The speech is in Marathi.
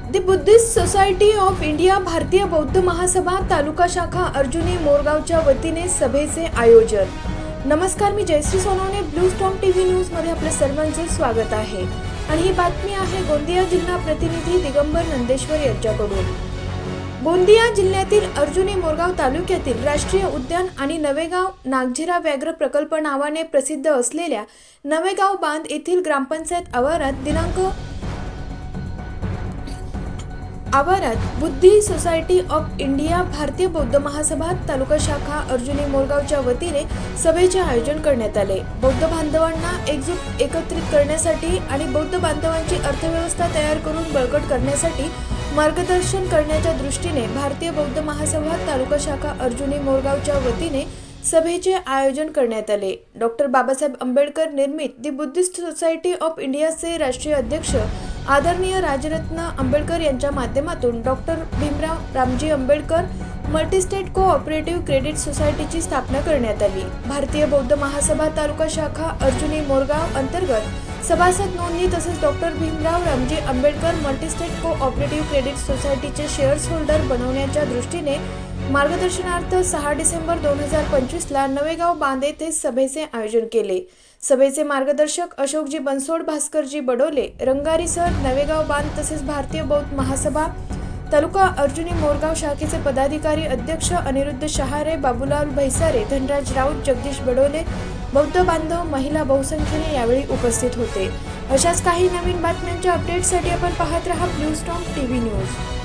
The Buddhist society of India भारतीय बौद्ध महासभा तालुका शाखा अर्जुनी मोरगावच्या वतीने सभेचे आयोजन। नमस्कार, मी Jayashree Sonawane, blue storm TV news मध्ये आपल्या सर्वांचे स्वागत आहे आणि ही बातमी आहे गोंदिया जिल्हा प्रतिनिधी दिगंबर नंदेश्वर यांच्याकडून। गोंदिया जिल्ह्यातील अर्जुनी मोरगाव तालुक्यातील राष्ट्रीय उद्यान आणि नवेगाव नागझिरा व्याघ्र प्रकल्प नावाने प्रसिद्ध असलेल्या नवेगाव बांध येथील ग्रामपंचायत आवारात बुद्धी सोसायटी ऑफ इंडिया भारतीय बौद्ध महासभा तालुका शाखा अर्जुनी मोरगावच्या वतीने सभेचे आयोजन करण्यात आले। बौद्ध बांधवांना एकत्रित करण्यासाठी आणि बौद्ध बांधवांची अर्थव्यवस्था तयार करून बळकट करण्यासाठी मार्गदर्शन करण्याच्या दृष्टीने भारतीय बौद्ध महासभा तालुका शाखा अर्जुनी मोरगावच्या वतीने सभेचे आयोजन करण्यात आले। डॉक्टर बाबासाहेब आंबेडकर निर्मित दी बुद्धिस्ट सोसायटी ऑफ इंडियाचे राष्ट्रीय अध्यक्ष आदरणीय राजरत्न आंबेडकर यांच्या माध्यमातून doctor Bhimrao Ramji Ambedkar multistate cooperative credit सोसायटीची स्थापना करण्यात आली। भारतीय बौद्ध महासभा तालुका शाखा अर्जुनी मोरगाव अंतर्गत सभासद नोंदणी तसेच doctor Bhimrao Ramji Ambedkar multistate cooperative credit सोसायटीचे शेअर्स होल्डर बनवण्याच्या दृष्टीने मार्गदर्शनार्थ 6 डिसेंबर 2025 ला नवेगाव बांध येथे सभेचे आयोजन केले। सभेचे मार्गदर्शक अशोकजी बनसोड, भास्करजी बडोले, रंगारी सर, नवेगाव बांध तसेच भारतीय बौद्ध महासभा तालुका अर्जुनी मोरगाव शाखेचे पदाधिकारी अध्यक्ष अनिरुद्ध शहारे, बाबूलाल भैसारे, धनराज राऊत, जगदीश बडोले, बौद्ध बांधव, महिला बहुसंख्येने यावेळी उपस्थित होते। अशाच काही नवीन बातम्यांच्या अपडेटसाठी आपण पाहत रहा ब्लू स्टॉर्म टीव्ही न्यूज।